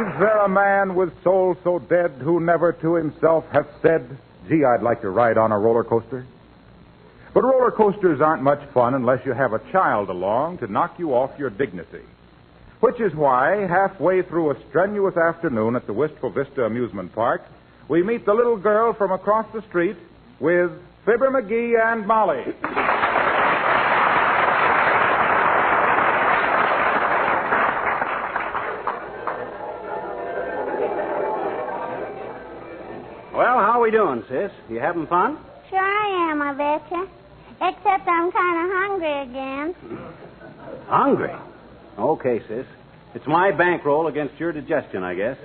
Is there a man with soul so dead who never to himself hath said, gee, I'd like to ride on a roller coaster? But roller coasters aren't much fun unless you have a child along to knock you off your dignity. Which is why, halfway through a strenuous afternoon at the Wistful Vista Amusement Park, we meet the little girl from across the street with Fibber McGee and Molly. Well, how are we doing, sis? You having fun? Sure I am, I betcha. Except I'm kind of hungry again. Hungry? Okay, sis. It's my bankroll against your digestion, I guess.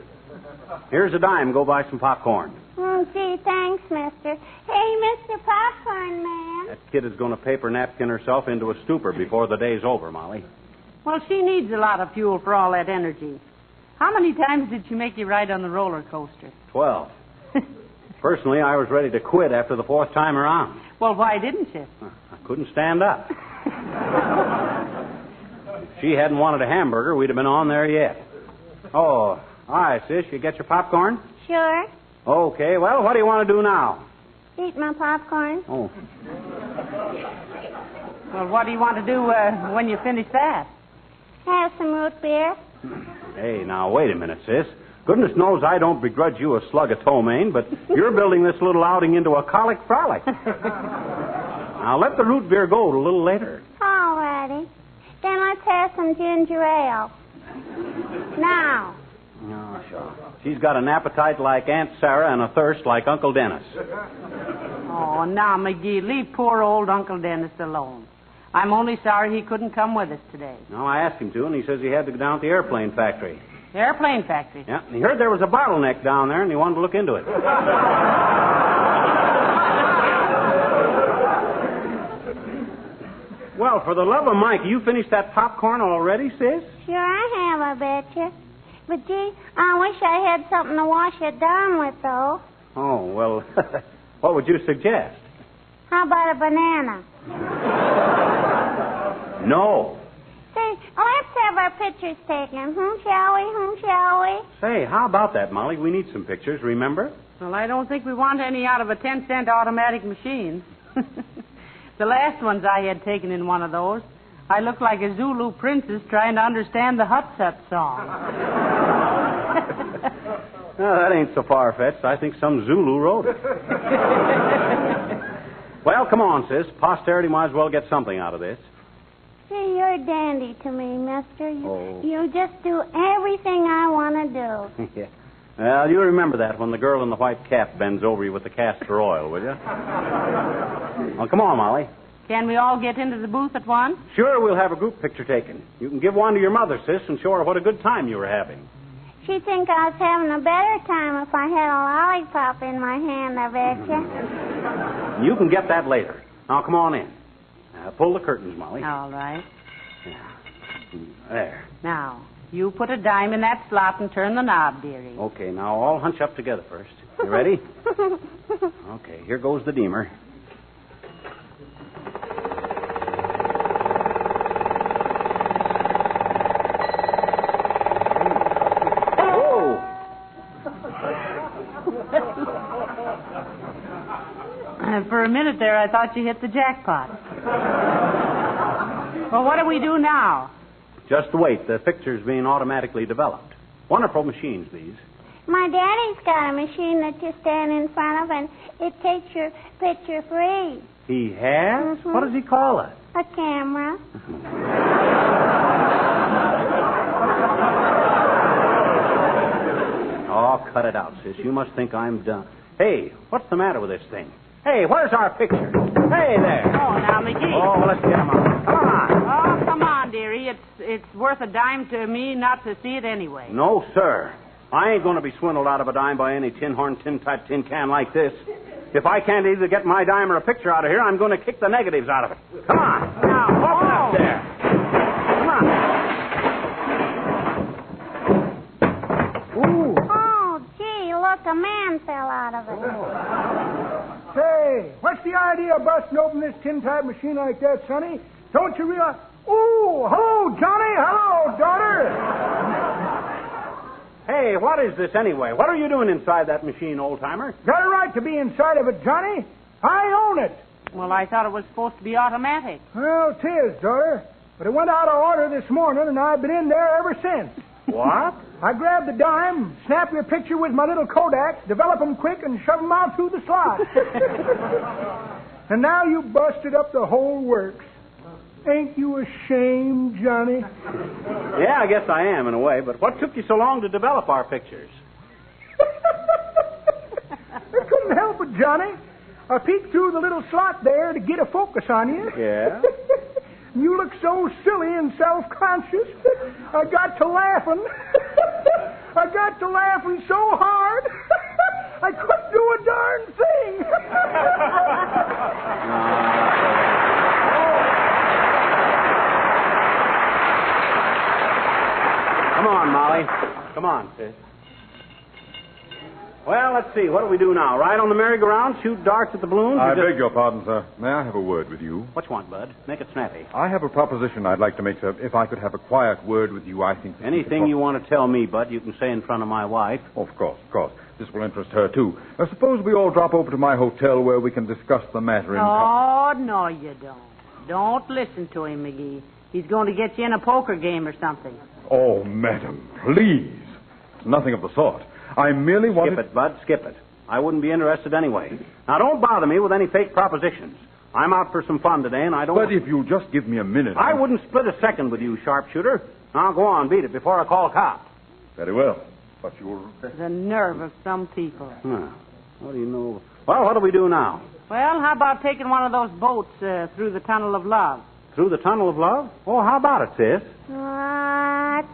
Here's a dime. Go buy some popcorn. Gee, thanks, mister. Hey, Mr. Popcorn Man. That kid is going to paper napkin herself into a stupor before the day's over, Molly. Well, she needs a lot of fuel for all that energy. How many times did she make you ride on the roller coaster? 12. Personally, I was ready to quit after the 4th time around. Well, why didn't you? I couldn't stand up. If she hadn't wanted a hamburger, we'd have been on there yet. Oh, all right, sis, you get your popcorn? Sure. Okay, well, what do you want to do now? Eat my popcorn. Oh. Well, what do you want to do when you finish that? Have some root beer. Hey, now, wait a minute, sis. Goodness knows I don't begrudge you a slug of ptomaine, but you're building this little outing into a colic frolic. Now, let the root beer go a little later. All righty. Then let's have some ginger ale. Now. Oh, sure. She's got an appetite like Aunt Sarah and a thirst like Uncle Dennis. Oh, now, McGee, leave poor old Uncle Dennis alone. I'm only sorry he couldn't come with us today. No, I asked him to, and he says he had to go down to the airplane factory. The airplane factory? Yeah, and he heard there was a bottleneck down there, and he wanted to look into it. Well, for the love of Mike, you finished that popcorn already, sis? Sure I have, I betcha. But, gee, I wish I had something to wash it down with, though. Oh, well, what would you suggest? How about a banana? No. Say, let's have our pictures taken. Shall we? Shall we? Say, how about that, Molly? We need some pictures, remember? Well, I don't think we want any out of a 10-cent automatic machine. The last ones I had taken in one of those, I looked like a Zulu princess trying to understand the Hut-Sut song. No, that ain't so far-fetched. I think some Zulu wrote it. Well, come on, sis. Posterity might as well get something out of this. Gee, you're a dandy to me, mister. You just do everything I want to do. Yeah. Well, you remember that when the girl in the white cap bends over you with the castor oil, will you? Well, come on, Molly. Can we all get into the booth at once? Sure, we'll have a group picture taken. You can give one to your mother, sis, and show her what a good time you were having. She'd think I was having a better time if I had a lollipop in my hand, I betcha. You can get that later. Now, come on in. Pull the curtains, Molly. All right. Yeah. There. Now, you put a dime in that slot and turn the knob, dearie. Okay, now all hunch up together first. You ready? Okay, here goes the deemer. Whoa! For a minute there, I thought you hit the jackpot. Well, what do we do now? Just wait. The picture's being automatically developed. Wonderful machines, these. My daddy's got a machine that you stand in front of, and it takes your picture free. He has? Mm-hmm. What does he call it? A camera. Oh, cut it out, sis. You must think I'm done. Hey, what's the matter with this thing? Hey, where's our picture? Hey there. Oh, now, McGee. Oh, let's get him out. Come on. Oh, come on, dearie. It's worth a dime to me not to see it anyway. No, sir. I ain't going to be swindled out of a dime by any tin horn, tin-type tin can like this. If I can't either get my dime or a picture out of here, I'm going to kick the negatives out of it. Come on. Now, open up there. Come on. Ooh. Oh, gee, look, a man fell out of it. Say, what's the idea of busting open this tin-type machine like that, Sonny? Don't you realize... Oh, hello, Johnny. Hello, daughter. Hey, what is this anyway? What are you doing inside that machine, old-timer? Got a right to be inside of it, Johnny. I own it. Well, I thought it was supposed to be automatic. Well, 'tis, daughter. But it went out of order this morning, and I've been in there ever since. What? I grab the dime, snap your picture with my little Kodak, develop 'em quick, and shove 'em out through the slot. And now you busted up the whole works. Ain't you ashamed, Johnny? Yeah, I guess I am in a way, but what took you so long to develop our pictures? I couldn't help it, Johnny. I peeked through the little slot there to get a focus on you. Yeah? You look so silly and self-conscious. I got to laughing. I got to laughing so hard. I couldn't do a darn thing. Come on, Molly. Come on, sis. Well, let's see. What do we do now? Ride on the merry-go-round, shoot darts at the balloons? I beg your pardon, sir. May I have a word with you? What you want, Bud? Make it snappy. I have a proposition I'd like to make, sir. If I could have a quiet word with you, I think... Anything you want to tell me, Bud, you can say in front of my wife. Of course, of course. This will interest her, too. Suppose we all drop over to my hotel where we can discuss the matter in... Oh, no, you don't. Don't listen to him, McGee. He's going to get you in a poker game or something. Oh, madam, please. Nothing of the sort. I merely wanted... Skip it, Bud, skip it. I wouldn't be interested anyway. Now, don't bother me with any fake propositions. I'm out for some fun today, and I don't... But if you'll just give me a minute... I wouldn't split a second with you, sharpshooter. Now, go on, beat it before I call a cop. Very well. But you'll... The nerve of some people. What do you know? Well, what do we do now? Well, how about taking one of those boats through the Tunnel of Love? Through the Tunnel of Love? Oh, how about it, sis?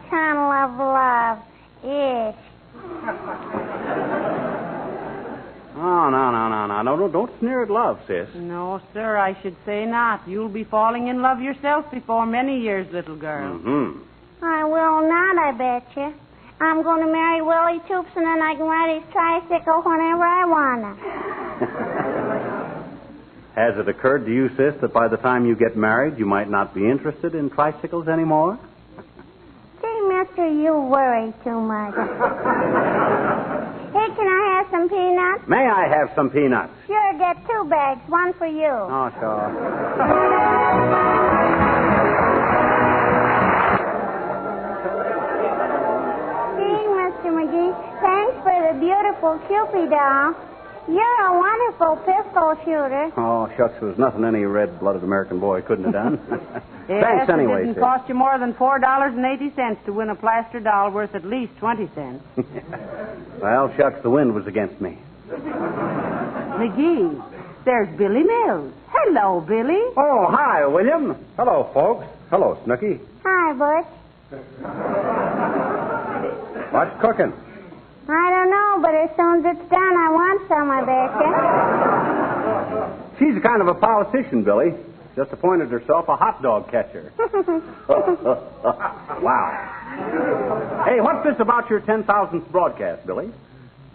Tunnel of Love. Ish. Oh, no. Don't sneer at love, sis. No, sir, I should say not. You'll be falling in love yourself before many years, little girl. Mm-hmm. I will not, I bet you. I'm going to marry Willie Toops, and then I can ride his tricycle whenever I want to. Has it occurred to you, sis, that by the time you get married, you might not be interested in tricycles anymore? Gee, mister, you worry too much. Hey, can I have some peanuts? May I have some peanuts? Sure, get 2 bags, one for you. Oh, sure. Gee, Mr. McGee, thanks for the beautiful Cupid doll. You're a wonderful pistol shooter. Oh, shucks, there was nothing any red-blooded American boy couldn't have done. Yes, Thanks anyway, it didn't sis. cost you more than $4.80 to win a plaster doll worth at least 20 cents. Well, shucks, the wind was against me. McGee, there's Billy Mills. Hello, Billy. Oh, hi, William. Hello, folks. Hello, Snooky. Hi, Butch. What's cooking? I don't know, but as soon as it's done, I want some, I bet you. She's a kind of a politician, Billy. Just appointed herself a hot dog catcher. Wow. Hey, what's this about your 10,000th broadcast, Billy?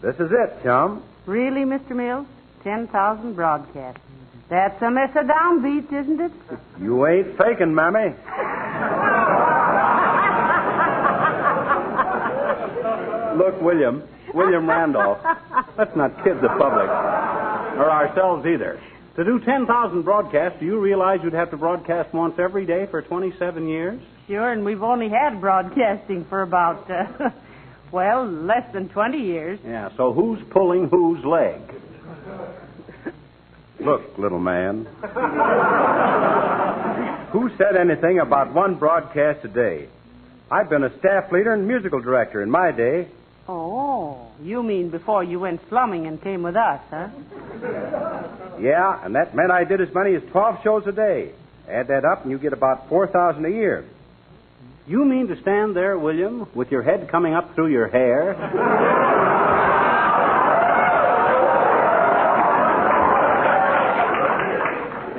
This is it, chum. Really, Mr. Mills? 10,000 broadcasts. That's a mess of downbeats, isn't it? You ain't faking, Mammy. Look, William Randolph, let's not kid the public, or ourselves either. To do 10,000 broadcasts, do you realize you'd have to broadcast once every day for 27 years? Sure, and we've only had broadcasting for about, less than 20 years. Yeah, so who's pulling whose leg? Look, little man. Who said anything about one broadcast a day? I've been a staff leader and musical director in my day. Oh, you mean before you went slumming and came with us, huh? Yeah, and that meant I did as many as 12 shows a day. Add that up and you get about 4,000 a year. You mean to stand there, William, with your head coming up through your hair?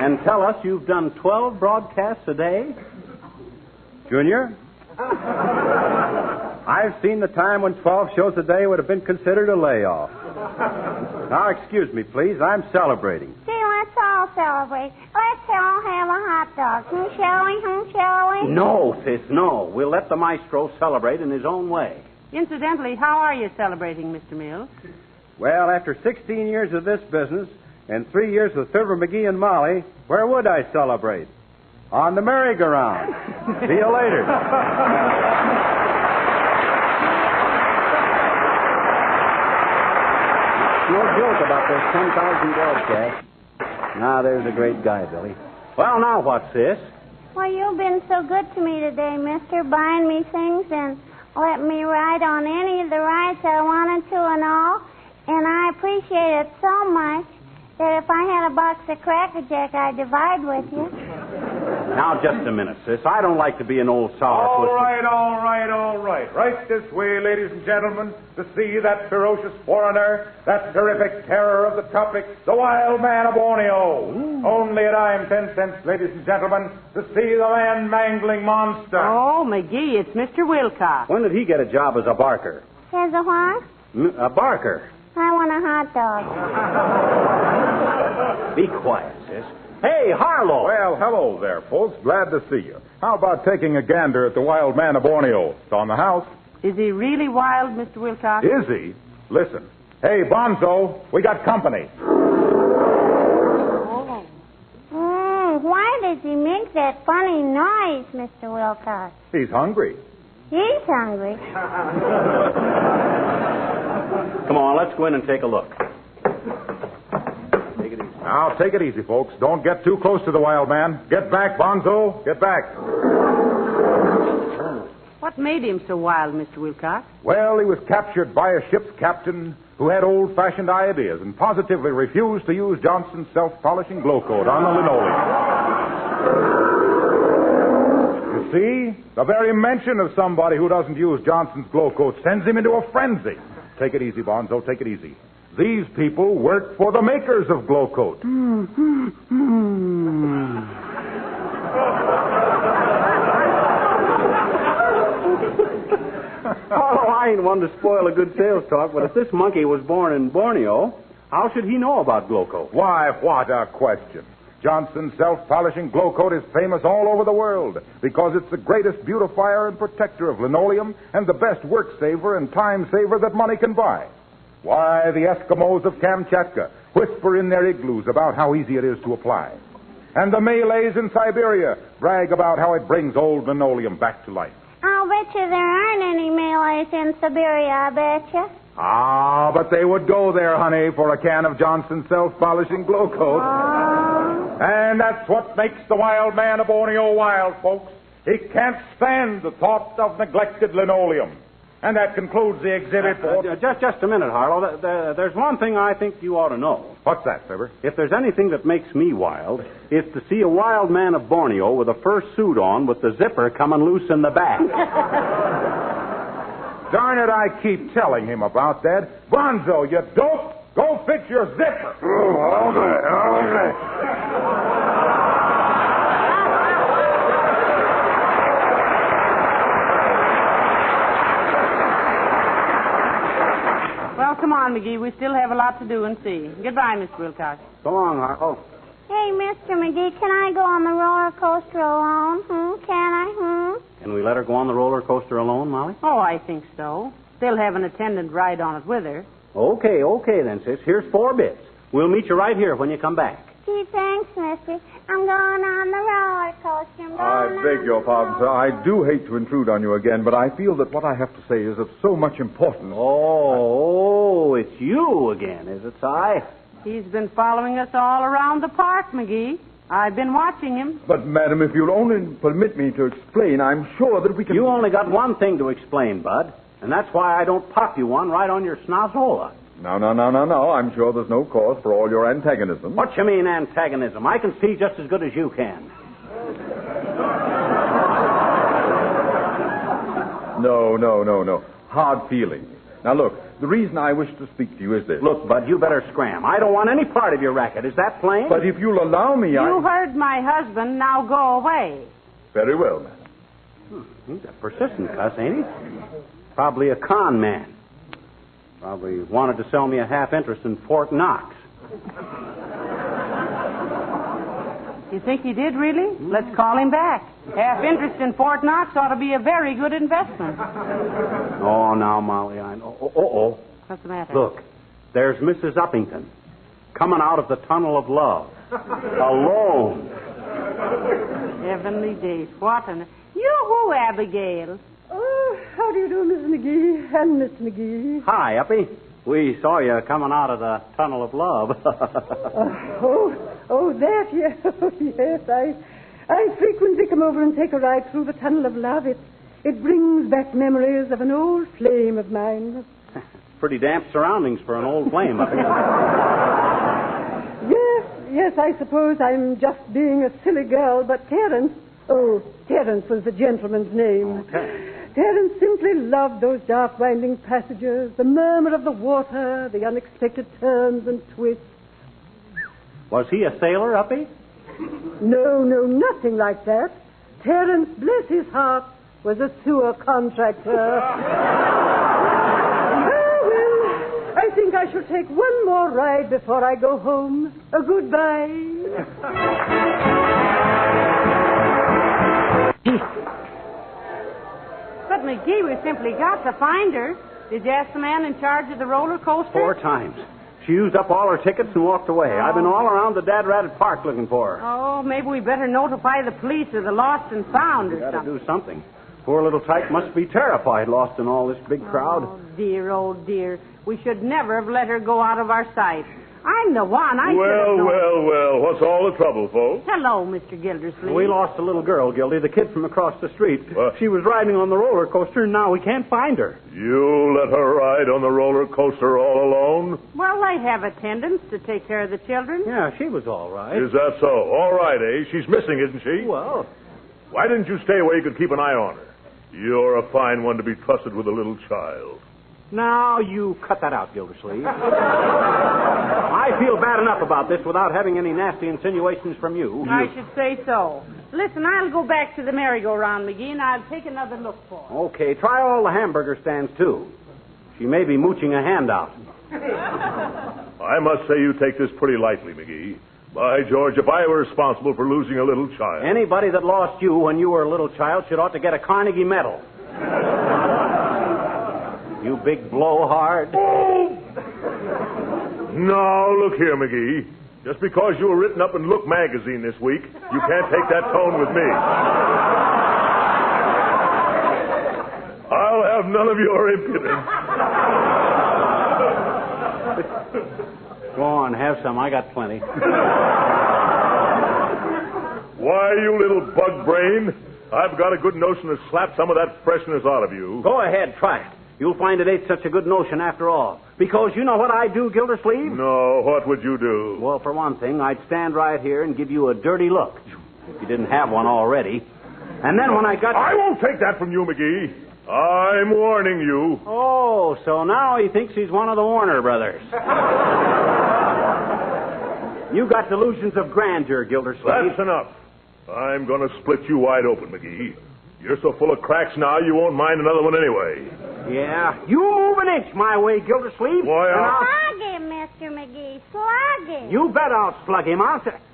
And tell us you've done 12 broadcasts a day? Junior? I've seen the time when 12 shows a day would have been considered a layoff. Now, excuse me, please. I'm celebrating. Gee, let's all celebrate. Let's all have a hot dog. Shall we? No, sis, no. We'll let the maestro celebrate in his own way. Incidentally, how are you celebrating, Mr. Mills? Well, after 16 years of this business and 3 years with Fibber McGee and Molly, where would I celebrate? On the merry-go-round. See you later. No joke about those 10,000 broadcasts. Now, there's a great guy, Billy. Well, now what's this? Well, you've been so good to me today, mister, buying me things and letting me ride on any of the rides I wanted to and all. And I appreciate it so much that if I had a box of Cracker Jack, I'd divide with you. Now, just a minute, sis. I don't like to be an old sourpuss. All right. Right this way, ladies and gentlemen, to see that ferocious foreigner, that terrific terror of the tropics, the wild man of Borneo. Only a dime, 10 cents, ladies and gentlemen, to see the man-mangling monster. Oh, McGee, it's Mr. Wilcox. When did he get a job as a barker? As a what? A barker. I want a hot dog. Be quiet, sis. Hey, Harlow. Well, hello there, folks. Glad to see you. How about taking a gander at the wild man of Borneo? It's on the house. Is he really wild, Mr. Wilcox? Is he? Listen. Hey, Bonzo, we got company. Oh. Why does he make that funny noise, Mr. Wilcox? He's hungry. He's hungry. Come on, let's go in and take a look. Now, take it easy, folks. Don't get too close to the wild man. Get back, Bonzo. Get back. What made him so wild, Mr. Wilcox? Well, he was captured by a ship's captain who had old-fashioned ideas and positively refused to use Johnson's self-polishing glow coat on the linoleum. You see, the very mention of somebody who doesn't use Johnson's glow coat sends him into a frenzy. Take it easy, Bonzo. Take it easy. These people work for the makers of glow coat. Oh, I ain't one to spoil a good sales talk, but if this monkey was born in Borneo, how should he know about glow coat? Why, what a question. Johnson's self-polishing glow coat is famous all over the world because it's the greatest beautifier and protector of linoleum and the best work saver and time saver that money can buy. Why, the Eskimos of Kamchatka whisper in their igloos about how easy it is to apply. And the Malays in Siberia brag about how it brings old linoleum back to life. I'll bet you there aren't any Malays in Siberia, I bet you. Ah, but they would go there, honey, for a can of Johnson's self-polishing glow coat. And that's what makes the wild man of Borneo wild, folks. He can't stand the thought of neglected linoleum. And that concludes the exhibit. Just a minute, Harlow. There's one thing I think you ought to know. What's that, Fibber? If there's anything that makes me wild, it's to see a wild man of Borneo with a fur suit on with the zipper coming loose in the back. Darn it, I keep telling him about that. Bonzo, you dope! Go fix your zipper! Okay. Well, come on, McGee. We still have a lot to do and see. Goodbye, Mr. Wilcox. So long, Harlow. Hey, Mr. McGee, can I go on the roller coaster alone? Can I? Can we let her go on the roller coaster alone, Molly? Oh, I think so. They'll have an attendant ride on it with her. Okay then, sis. Here's 4 bits. We'll meet you right here when you come back. Gee, thanks, mister. I'm going on the roller coaster. I beg your pardon, sir. I do hate to intrude on you again, but I feel that what I have to say is of so much importance. Oh, it's you again, is it, Si? He's been following us all around the park, McGee. I've been watching him. But, madam, if you'll only permit me to explain, I'm sure that we can... You only got one thing to explain, Bud, and that's why I don't pop you one right on your snozzola. No. I'm sure there's no cause for all your antagonism. What you mean, antagonism? I can see just as good as you can. No. Hard feelings. Now, look, the reason I wish to speak to you is this. Look, Bud, you better scram. I don't want any part of your racket. Is that plain? But if you'll allow me, You heard my husband. Now go away. Very well, madam. He's a persistent cuss, ain't he? Probably a con man. Probably wanted to sell me a half interest in Fort Knox. You think he did, really? Let's call him back. Half interest in Fort Knox ought to be a very good investment. Oh, now, Molly, I know. Oh. What's the matter? Look, there's Mrs. Uppington coming out of the tunnel of love. Alone. Heavenly days. What an... Yoo-hoo, Abigail. Oh, how do you do, Miss McGee and Miss McGee? Hi, Uppy. We saw you coming out of the tunnel of love. That, yes. Yes, I frequently come over and take a ride through the tunnel of love. It brings back memories of an old flame of mine. Pretty damp surroundings for an old flame, Uppy. Yes, I suppose I'm just being a silly girl, but Terence was the gentleman's name. Okay. Terence simply loved those dark winding passages, the murmur of the water, the unexpected turns and twists. Was he a sailor, Uppy? No, nothing like that. Terence, bless his heart, was a sewer contractor. I think I shall take one more ride before I go home. Goodbye. But, McGee, we simply got to find her. Did you ask the man in charge of the roller coaster? 4 times. She used up all her tickets and walked away. I've been all around the Dad Ratted Park looking for her. Oh, maybe we better notify the police of the lost and found or Gotta something. do something. Poor little tyke must be terrified, lost in all this big crowd. Oh, dear. We should never have let her go out of our sight. I'm the one. I should have known. Well. What's all the trouble, folks? Hello, Mr. Gildersleeve. We lost a little girl, Gildy, the kid from across the street. What? She was riding on the roller coaster, and now we can't find her. You let her ride on the roller coaster all alone? Well, they have attendants to take care of the children. Yeah, she was all right. Is that so? All right, eh? She's missing, isn't she? Well, Why didn't you stay where you could keep an eye on her? You're a fine one to be trusted with a little child. now you cut that out, Gildersleeve. I feel bad enough about this without having any nasty insinuations from you. I should say so. Listen, I'll go back to the merry-go-round, McGee, and I'll take another look for her. Okay, try all the hamburger stands, too. She may be mooching a handout. I must say you take this pretty lightly, McGee. By George, if I were responsible for losing a little child... Anybody that lost you when you were a little child should ought to get a Carnegie medal. You big blowhard. Oh! Now, look here, McGee. Just because you were written up in Look magazine this week, you can't take that tone with me. I'll have none of your impudence. Go on, have some. I got plenty. Why, you little bug brain, I've got a good notion to slap some of that freshness out of you. Go ahead, try it. You'll find it ain't such a good notion after all. Because you know what I'd do, Gildersleeve? No, what would you do? Well, for one thing, I'd stand right here and give you a dirty look. If you didn't have one already. And then when I got... I won't take that from you, McGee. I'm warning you. Oh, so now he thinks he's one of the Warner brothers. You got delusions of grandeur, Gildersleeve. That's enough. I'm going to split you wide open, McGee. You're so full of cracks now, you won't mind another one anyway. Yeah, you move an inch my way, Gildersleeve. Why, Slug him, Mr. McGee. Slug him. You bet I'll slug him.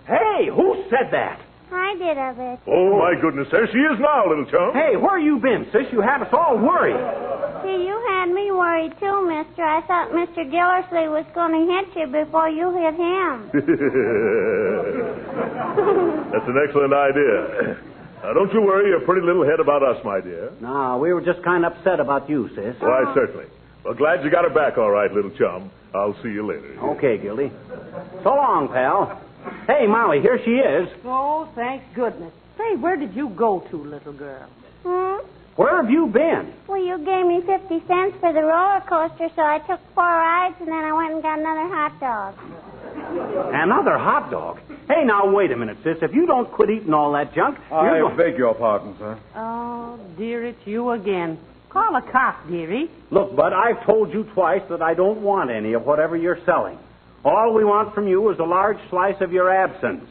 Hey, who said that? I did of it. Oh, my goodness. There she is now, little chum. Hey, where you been, sis? You have us all worried. See, you had me worried too, mister. I thought Mr. Gildersleeve was going to hit you before you hit him. That's an excellent idea. Now, don't you worry your pretty little head about us, my dear. No, we were just kind of upset about you, sis. Why, certainly. Well, glad you got her back all right, little chum. I'll see you later. Okay, Gildy. So long, pal. Hey, Molly, here she is. Oh, thank goodness. Say, where did you go to, little girl? Where have you been? Well, you gave me 50 cents for the roller coaster, so I took 4 rides, and then I went and got another hot dog. Another hot dog? Hey, now, wait a minute, sis. If you don't quit eating all that junk, I beg your pardon, sir. Oh, dear, it's you again. Call a cop, dearie. Look, Bud, I've told you twice that I don't want any of whatever you're selling. All we want from you is a large slice of your absence.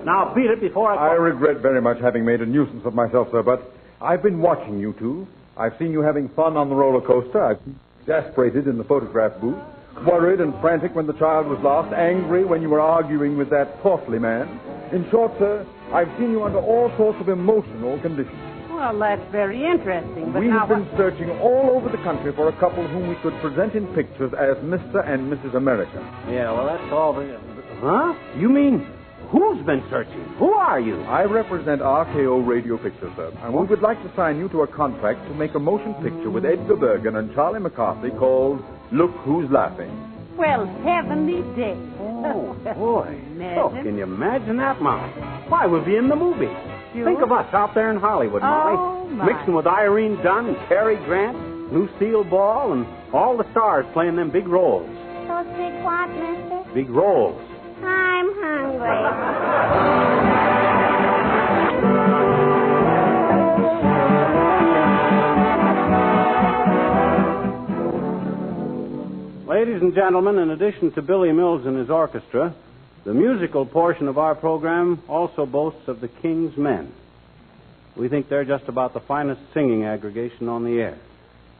Now, beat it before I regret very much having made a nuisance of myself, sir, but I've been watching you two. I've seen you having fun on the roller coaster. I've been exasperated in the photograph booth. Worried and frantic when the child was lost, angry when you were arguing with that portly man. In short, sir, I've seen you under all sorts of emotional conditions. Well, that's very interesting. But We now have been searching all over the country for a couple whom we could present in pictures as Mr. and Mrs. America. Yeah, well, that's all. Huh? You mean who's been searching? Who are you? I represent RKO Radio Pictures, sir, and we would like to sign you to a contract to make a motion picture with Edgar Bergen and Charlie McCarthy called Look Who's Laughing. Well, heavenly day. Oh, boy. Imagine. Oh, can you imagine that, Molly? Why, we'll be in the movies. You? Think of us out there in Hollywood, Molly. Oh, my. Mixing with Irene Dunn and Cary Grant, Lucille Ball, and all the stars playing them big roles. Those big what, mister? Big roles. I'm hungry. Ladies and gentlemen, in addition to Billy Mills and his orchestra, the musical portion of our program also boasts of the King's Men. We think they're just about the finest singing aggregation on the air.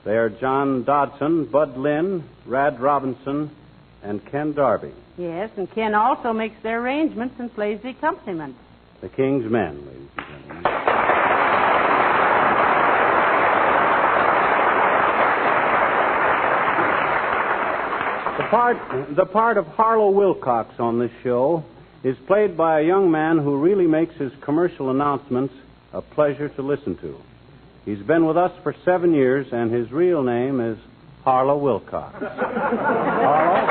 They are John Dodson, Bud Lynn, Rad Robinson, and Ken Darby. Yes, and Ken also makes their arrangements and plays the accompaniment. The King's Men, ladies and gentlemen. The part of Harlow Wilcox on this show is played by a young man who really makes his commercial announcements a pleasure to listen to. He's been with us for 7 years, and his real name is Harlow Wilcox. Harlow?